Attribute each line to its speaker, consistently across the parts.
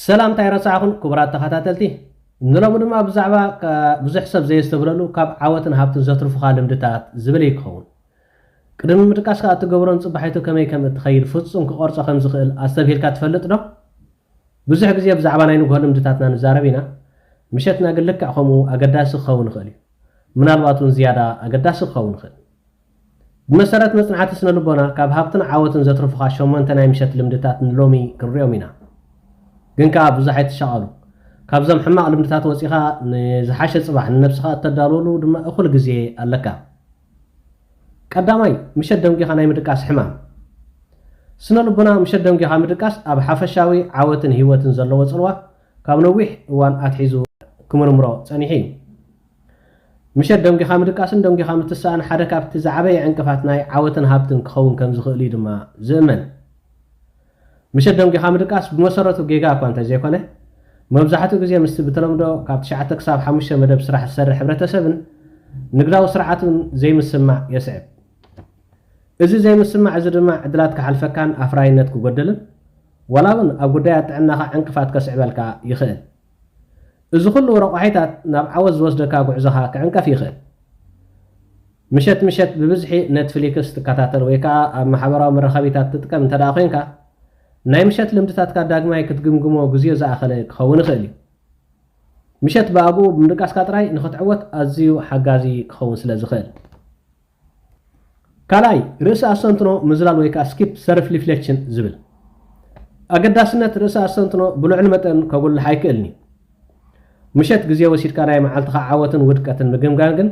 Speaker 1: سلام تايرساخن كبرات تخاتاتلتي نلوم دما بزعبا بزح سب زي استبللو كاب عاوتن هابتن زترفو لمدتات زبل يكون قدم مدقاس كا تغبرون صبحيتو كمي كم تخيل فصون كقرص خمس خيل استبيلكا تفلط دو بزح غزي بزعبا ناي نغول مدتاتنا نزاربينا مشتنا قلك اخمو اقداس خون خلي منالباتون زياده اقداس خون خل بمسارات مصنعات سنلبونا كاب هابتن عاوتن زترفو شومنت ناي مشت لمدتات نلومي كريومينا ግን ካብ ብዙሓት ተሻቀሉ ካብዞም ሕማቅ ልምድታት ወፂኻ ንዝሓሸ ጽባሕ ንነፍስኻ ተዳልወሉ ድማ እኹል ግዜ ኣለካ ቀዳማይ ምሸት ደምጊኻ ናይ ምድቃስ ሕማም ስነልቦና ምሸት ደምጊኻ ምድቃስ ኣብ ሓፈሻዊ ዓወትን ህይወትን ዘለዎ ጽልዋ ካብ ነዊሕ እዋን ኣትሒዙ ክምርምሮ ጸኒሒ ምሸት ደምጊኻ ምድቃስን ደምጊኻ ምትሳእን ሓደ ካብቲ ዝዓበየ ዕንቅፋት ናይ ዓወትን ሃብትን ክኸውን ከም ዝኽእል ድማ ዝእመን مشت دمجي خامد كاس بمسرته جيجا كوانتا زي كونه مبزحته جزء مست بتلمدو كابت شعتك صاب حمشة مدب سرح السر حبرته سبن نقداو سرعتهم زي مسمع يسعب إذا زي مسمع عزر ما عدلات كحلفة كان أفراينت كوجدلن ولا من أقدرت عنها عنكفات كسعبالك يخل إذا كل ورقعيتات نعوز وزدك وعزها كعنك في خل مشت ببزحي نتفليكس كتاتر ويكا محبرة مرخبيتات تتكلم تداخلين كا ናይ ምሸት ልምድታትካ ዳግማይ ክትግምግሞ ግዜ ዝኣኸለ ክኸውን ይኽእል እዩ ምሸት ባእቡ ብምድቃስካ ጥራይ ንኽትዕወት ኣዝዩ ሓጋዚ ክኸውን ስለ ዝኽእል ካልኣይ ርእሲ ኣሰንትኖ ምዝላል ወይ ከዓ ስኪፕ ሰልፍ ሪፍሌክሽን ዝብል ኣገዳስነት ርእሲ ኣሰንትኖ ብልዑል መጠን ከጉልሕ ኣይክእልኒ ምሸት ግዜ ወሲድካ ናይ መዓልትኻ ዓወትን ውድቀትን ምግምጋም ግን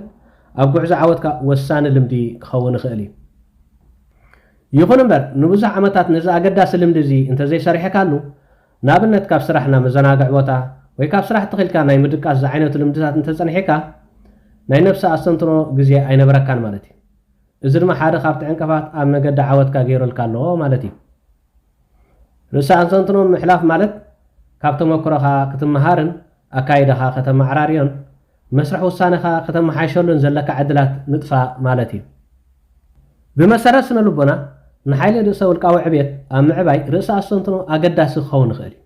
Speaker 1: ኣብ ጉዕዞ ዓወትካ ወሳኒ ልምዲ ክኸውን ይኽእል እዩ يخون بر نبوزع عمتات نزا أقداس اللمدزي انت زي سريحة كالو نابنت كاب سرحنا مزناقع وطا ويكاب سرح تخيل كان ناي مدركاس زعينة اللمدزات انت زنحيكا ناي نفسا أسنتنو قزي اين بركان مالتي ازر ما حاري خابت عنكفات ام نقد عواتكا غيرو الكالو مالتي رسا أسنتنو محلاف مالت كابتو مكروخا كتم مهارن أكايدخا ختم عراريون مسرح وسانخا ختم حيشولن زلك عدلات نطفا مالتي بمسارسنا لبنا نحيل رأس والقاوي عبيت أم عباي رأس أسنتنو أقداس خون خالي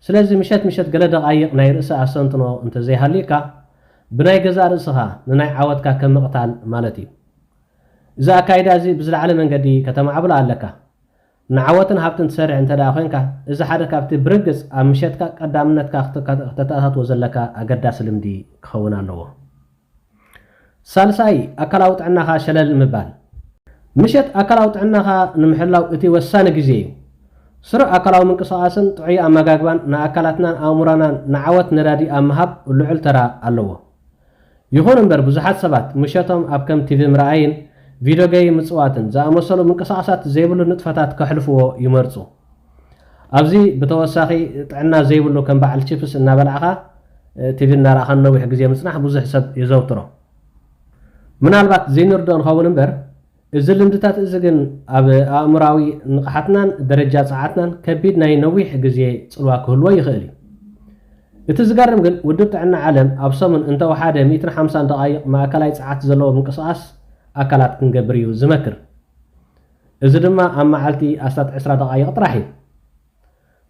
Speaker 1: سلازم مشت قل دقايق ناي رأس أسنتنو انت زي هاليكا بناي جزار رأسها ناي عودكا كم مقتال مالتي إذا كايدا زي بزل على من قدي كتم عبلا لك نعوتن هابتن تسرع انت داخلك إذا حدك هابت برقص أم مشتك قدامنتك اختتاهات وزلك أقداس لمدي خون عنه سالساي أكلاوت عنها شلل مبال مشت أكلاو تعناها نمحلاو إتي وسان جزيو سر أكلاو من قصاصن تعي أما جاكبان نا أكلاتنا أمورنا نعوت نرادي أمهب واللعل ترى اللوه يهون بر بزحات سبات مشتهم أبكم تيفي مرأين فيديو جاي مصواتن زا مسلو من قصاصات زيبلو نطفتات كحلفو يمرصو أبزي بتوساخي تعنا زيبلو كم بعل شيبس النابلعها تيفي النار أخنا ويح جزيو مصنح بزح سب يزوترو من البات زينور دون خاون بر إذا لمدتات إذن أب أمراوي نقحتنا درجات ساعتنا كبيد ناي نويح جزيء صلوا كل ويخلي. إتزقرم قل ودبت عنا علم أبصمن أنت وحده 150 دقائق ما أكلات ساعات زلوا من قصاص أكلات كنجبريو زمكر. إذا دما أما عالتي أسات 10 دقائق طرحي.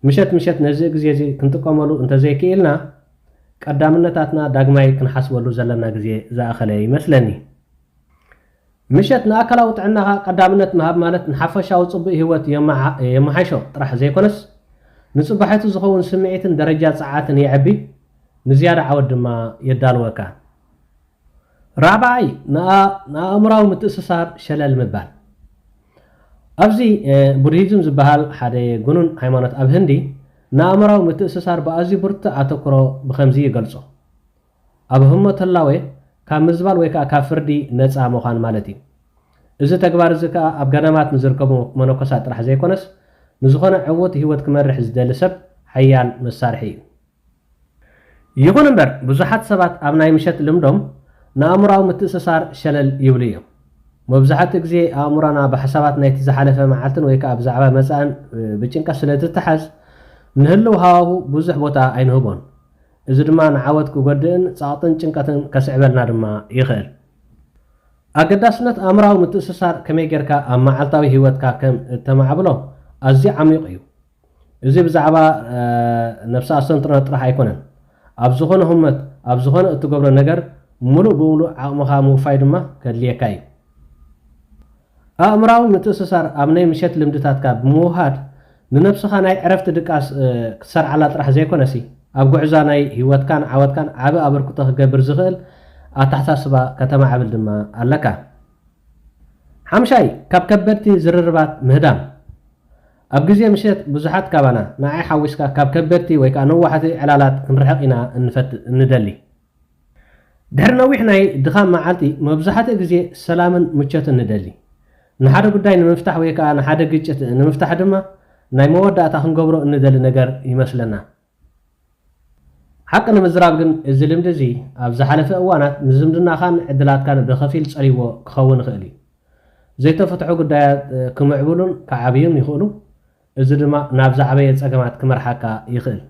Speaker 1: مشت نزق زي كنت كملو أنت زي كيلنا قدامنا تاتنا داغماي كنحسبلو زلنا جزيء ذا أخلي مثلني. مشت ناكلاوت عنها قدامنت مهاب مالت نحفشاو صبي هوت يمحشو طرح زي كونس نصبحت زخون سمعيت درجات ساعات يعبي نزيادة عود ما يدالوكا رابعي نا امراو متأسسار شلال مبال ابزي بودهيزم زبهال حدا قنون هايمانت اب هندي نا امراو متأسسار بازي برت اتكرو بخمزي يقلصو اب هم تلاوي كان مزبال ويكا كافردي نصا مخان مالتي اذا تكبار زكا اب غنمات نزركبو منوكسات راح زي كونس نزخونه عوت هيوت كمرح زدلسب حيال مسارحي يكون بر بزحات سبات اب ناي مشت لمدوم نامراو متسسار شلل يوليو مبزحات غزي امرانا بحسابات نايت زحالفه معلتن ويكا بزعبه مسان بچنكا سلتتحز نهلو هاو بزح بوتا اينهبون إذا دما نعود كوجدن ساعتين چنكتن كسعبلنا دما يخير أقداسنت أمراو متأسسار كمي جركا أما علتاوي هيوتكا كم تمعبلو أزي عميق يو እዚ ብዛዕባ ነፍሲ ኣስተንትኖ ጥራሕ ኣይኮነን ኣብ ዝኾነ ህመት ኣብ ዝኾነ እትገብሮ ነገር ሙሉእ ብሙሉእ ዓቕምኻ ምውፋይ ድማ ከድልየካ እዩ ኣእምራዊ ምትእስሳር ኣብ ናይ ምሸት ልምድታትካ ብምውሃድ ንነፍስኻ ናይ ዕረፍቲ ድቃስ ክትሰርዓላ ጥራሕ ዘይኮነሲ ኣብ ጉዕዛ ናይ ህይወትካን ዓወትካን ዓብ ኣበርክቶ ክገብር ዝኽእል ኣተሓሳስባ ከተማዓብል ድማ ኣለካ ሓምሻይ ካብ ከበድቲ ዝርርባት ምህዳም ኣብ ግዜ ምሸት ብዙሓት ካባና ንዓይ ሓዊስካ ካብ ከበድቲ ወይ ከዓ ነዋሕቲ ዕላላት ክንርሕቕ ኢና እንደሊ ድሕሪ ነዊሕ ናይ ድኻም መዓልቲ መብዛሕትኡ ግዜ ሰላምን ምቾትን እንደሊ ንሓደ ጉዳይ ንምፍታሕ ወይ ከዓ ንሓደ ግጭት ንምፍታሕ ድማ ናይ መወዳእታ ክንገብሮ እንደሊ ነገር ይመስለና ሓቂ ንምዝራብ ግን እዚ ልምዲ እዚ ኣብ ዝሓለፈ እዋናት ንዝምድናኻን ዕድላትካን ብኸፊል ፀሪቦ ክኸውን ይኽእል እዩ ዘይተፈትሑ ጉዳያት ክምዕብሉን ክዓብዩን ይኽእሉ እዚ ድማ ናብ ዝዓበየ ፀገማት ክመርሓካ ይኽእል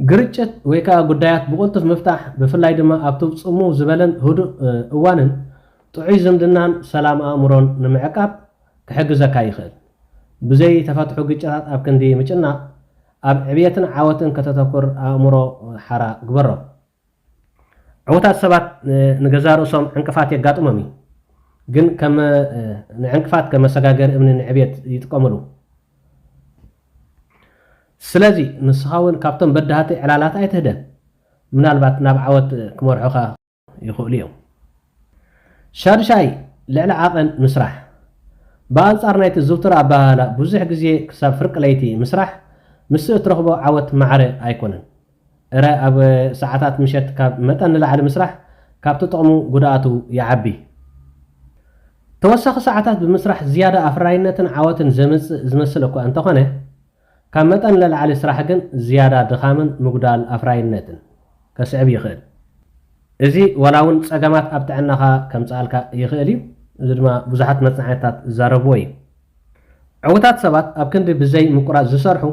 Speaker 1: ግርጭት ወይ ከዓ ጉዳያት ብቁልጡፍ ምፍታሕ ብፍላይ ድማ ኣብቲ ፅሙው ዝበለን ህዱእ እዋንን ጥዑይ ዝምድናን ሰላም ኣእምሮን ንምዕቃብ ክሕግዘካ ይኽእል ብዘይ ተፈትሑ ግጭታት ኣብ ክንዲ ምጭናቕ ኣብ ዕብየትን ዓወትን ከተተኩር ኣእምሮ ሓራ ግበሮ ዕውታት ሰባት ንገዛ ርእሶም ዕንቅፋት የጋጥሞም እዩ ግን ከም ንዕንቅፋት ከም መሰጋገር እምኒ ንዕብየት ይጥቀምሉ ስለዚ ንስኻ እውን ካብቶም በዳህቲ ዕላላት ኣይትህደም ምናልባት ናብ ዓወት ክመርሑኻ ይኽእሉ እዮም ሻድሻይ ልዕሊ ዓቐን ምስራሕ ብኣንጻር ናይቲ ዝውትር ኣባህላ ብዙሕ ግዜ ክሳብ ፍርቂ ለይቲ ምስራሕ ምስ እትረኽቦ ዓወት ማዕረ ኣይኮነን እረ ኣብ ሰዓታት ምሸት ካብ መጠን ንላዕሊ ምስራሕ ካብቲ ጥቕሙ ጉድኣቱ ይዓቢ ተወሳኺ ሰዓታት ብምስራሕ ዝያዳ ኣፍራይነትን ዓወትን ዘምፅእ ዝመስል እኳ እንተኾነ ካብ መጠን ንላዕሊ ስራሕ ግን ዝያዳ ድኻምን ምጉዳል ኣፍራይነትን ከስዕብ ይኽእል እዚ ወላ እውን ፀገማት ኣብ ጥዕናኻ ከምፅኣልካ ይኽእል እዩ እዚ ድማ ብዙሓት መፅናዕትታት ዝዛረብዎ እዩ ዕውታት ሰባት ኣብ ክንዲ ብዘይ ምቁራፅ ዝሰርሑ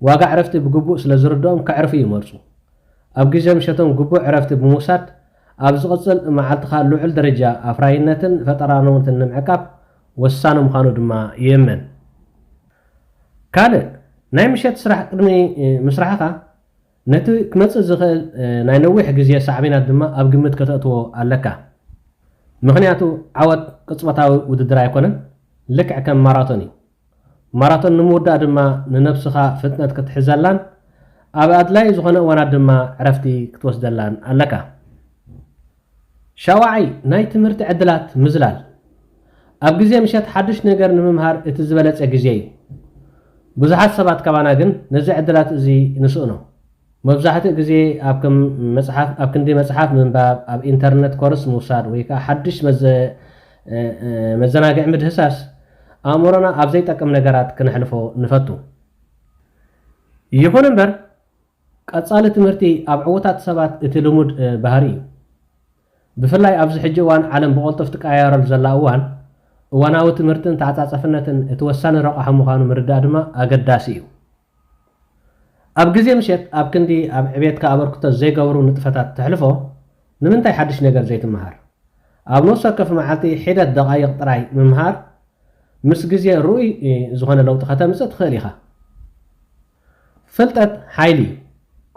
Speaker 1: ዋጋ ዕረፍቲ ብግቡእ ስለ ዝርድኦም ከዕርፉ ይመርፁ ኣብ ግዜ ምሸቶም ግቡእ ዕረፍቲ ብምውሳድ ኣብ ዝቕፅል መዓልትኻ ልዑል ደረጃ ኣፍራይነትን ፈጠራነትን ንምዕቃብ ወሳኒ ምዃኑ ድማ ይእመን ካልእ ናይ ምሸት ስራሕ ቅድሚ ምስራሕኻ ነቲ ክመፅእ ዝኽእል ናይ ነዊሕ ግዜ ሳዕቤናት ድማ ኣብ ግምት ከተእትዎ ኣለካ ምክንያቱ ዓወት ቅፅበታዊ ውድድር ኣይኮነን ልክዕ ከም ማራቶን እዩ ማራቶን ንምውዳእ ድማ ንነብስኻ ፍጥነት ክትሕዘላን ኣብ ኣድላይ ዝኾነ እዋናት ድማ ዕረፍቲ ክትወስደላን ኣለካ ሻዋዓይ ናይ ትምህርቲ ዕድላት ምዝላል ኣብ ግዜ ምሸት ሓድሽ ነገር ንምምሃር እቲ ዝበለፀ ግዜ እዩ ብዙሓት ሰባት ካባና ግን ነዚ ዕድላት እዚ ንስእኖ መብዛሕትኡ ግዜ ኣብ ክንዲ መፅሓፍ ምንባብ ኣብ ኢንተርነት ኮርስ ምውሳድ ወይ ከዓ ሓድሽ መዘናግዒ ምድህሳስ ኣእምሮና ኣብ ዘይጠቅም ነገራት ክነሕልፎ ንፈቱ ይኹን እምበር ቀፃሊ ትምህርቲ ኣብ ዕውታት ሰባት እቲ ልሙድ ባህሪ እዩ ብፍላይ ኣብዚ ሕጂ እዋን ዓለም ብቆልጡፍ ትቀያየረሉ ዘላ እዋናዊ ትምህርትን ተዓፃፀፍነትን እቲ ወሳኒ ረቕሓ ምዃኑ ምርዳእ ድማ ኣገዳሲ እዩ ኣብ ግዜ ምሸት ኣብ ክንዲ ኣብ ዕብየትካ ኣበርክቶ ዘይገብሩ ንጥፈታት ትሕልፎ ንምንታይ ሓድሽ ነገር ዘይትምሃር ኣብ ነፍሲ ወከፍ መዓልቲ ሒደት ደቓይቕ ጥራይ ምምሃር ምስ ግዜ ርኡይ ዝኾነ ለውጢ ከተምፅእ ትኽእል ኢኻ ፍልጠት ሓይሊ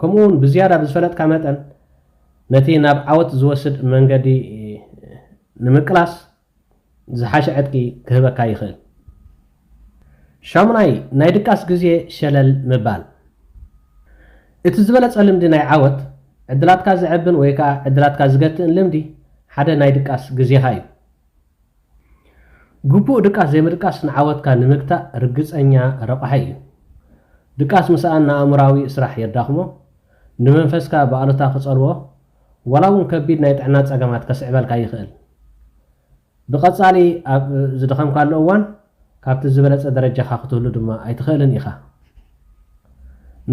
Speaker 1: ከምኡውን ብዝያዳ ብዝፈለጥካ መጠን ነቲ ናብ ዓወት ዝወስድ መንገዲ ንምቅላስ ዝሓሸ ዕጥቂ ክህበካ ይኽእል ሻሙናይ ናይ ድቃስ ግዜ ሸለል ምባል እቲ ዝበለፀ ልምዲ ናይ ዓወት ዕድላትካ ዝዕብን ወይ ከዓ ዕድላትካ ዝገትእን ልምዲ ሓደ ናይ ድቃስ ግዜኻ እዩ ግቡእ ድቃስ ዘይምድቃስ ንዓወትካ ንምግታእ ርግፀኛ ረቕሓ እዩ ድቃስ ምስኣን ንኣእምራዊ ስራሕ የዳኽሞ ንመንፈስካ ብኣሉታ ክፀልዎ ወላ እውን ከቢድ ናይ ጥዕና ፀገማት ከስዕበልካ ይኽእል ብቐፃሊ ኣብ ዝድኸምካሉ እዋን ካብቲ ዝበለፀ ደረጃኻ ክትህሉ ድማ ኣይትኽእልን ኢኻ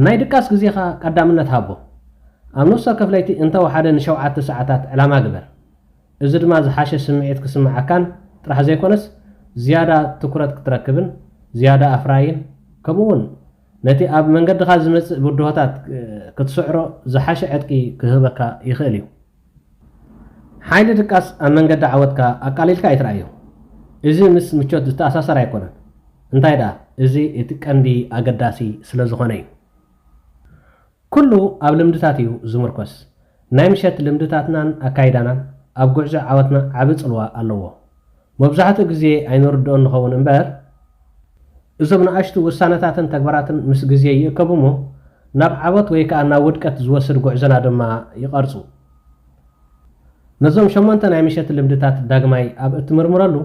Speaker 1: ናይ ድቃስ ግዜኻ ቀዳምነት ሃቦ ኣብ ነፍሲ ወከፍ ለይቲ እንተወሓደ ን7 ሰዓታት ዕላማ ግበር እዚ ድማ ዝሓሸ ስምዒት ክስምዓካን ጥራሕ ዘይኮነስ ዝያዳ ትኩረት ክትረክብን ዝያዳ ኣፍራይን ከምኡውን ነቲ ኣብ መንገድኻ ዝመፅእ ብድሆታት ክትስዕሮ ዝሓሸ ዕጥቂ ክህበካ ይኽእል እዩ ሓይሊ ድቃስ ኣብ መንገዲ ዓወትካ ኣቃሊልካ ኣይትረኣዮ እዚ ምስ ምቾት ዝተኣሳሰር ኣይኮነን እንታይ ደኣ እዚ እቲ ቀንዲ ኣገዳሲ ስለ ዝኾነ እዩ ኩሉ ኣብ ልምድታት እዩ ዝምርኮስ ናይ ምሸት ልምድታትናን ኣካይዳናን ኣብ ጉዕዞ ዓወትና ዓብ ጽልዋ ኣለዎ መብዛሕትኡ ግዜ ኣይንርድኦን ንኸውን እምበር እዞም ንኣሽቱ ውሳነታትን ተግባራትን ምስ ግዜ ይእከቡ እሞ ናብ ዓወት ወይ ከዓ ናብ ውድቀት ዝወስድ ጉዕዞና ድማ ይቐርጹ ነዞም 8 ናይ ምሸት ልምድታት ዳግማይ ኣብ እትምርምረሉ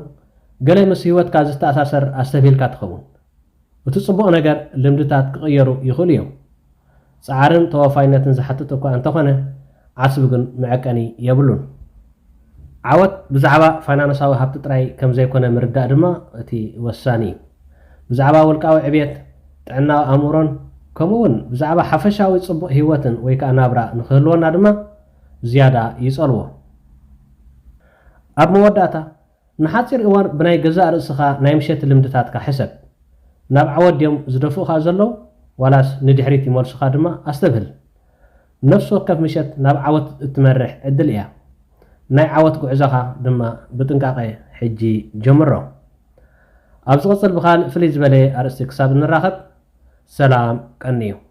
Speaker 1: ገለ ምስ ህይወትካ ዝተኣሳሰር ኣስተቢልካ ትኸውን እቲ ጽቡቕ ነገር ልምድታት ክቕየሩ ይኽእሉ እዮም ጻዕርን ተወፋይነትን ዝሓትት እኳ እንተኾነ ዓስቢ ግን መዐቀኒ የብሉን ዓወት ብዛዕባ ፋይናንሳዊ ሃብቲ ጥራይ ከም ዘይኮነ ምርዳእ ድማ እቲ ወሳኒ እዩ ብዛዕባ ውልቃዊ ዕብየት ጥዕናዊ ኣእምሮን ከምኡውን ብዛዕባ ሓፈሻዊ ጽቡቕ ህይወትን ወይ ከዓ ናብራ ንክህልወና ድማ ዝያዳ ይጸልዎ ኣብ መወዳእታ ንሓፂር እዋን ብናይ ገዛእ ርእስኻ ናይ ምሸት ልምድታትካ ሕሰብ ናብ ዓወት ድዮም ዝደፍኡኻ ዘለዉ ዋላስ ንድሕሪት ይመልሱኻ ድማ ኣስተብህል ነፍሲ ወከፍ ምሸት ናብ ዓወት እትመርሕ ዕድል እያ ናይ ዓወት ጉዕዞኻ ድማ ብጥንቃቐ ሕጂ ጀምሮ ኣብ ዝቕፅል ብኻልእ ፍልይ ዝበለ ኣርእስቲ ክሳብ እንራኸብ ሰላም ቀኒ እዩ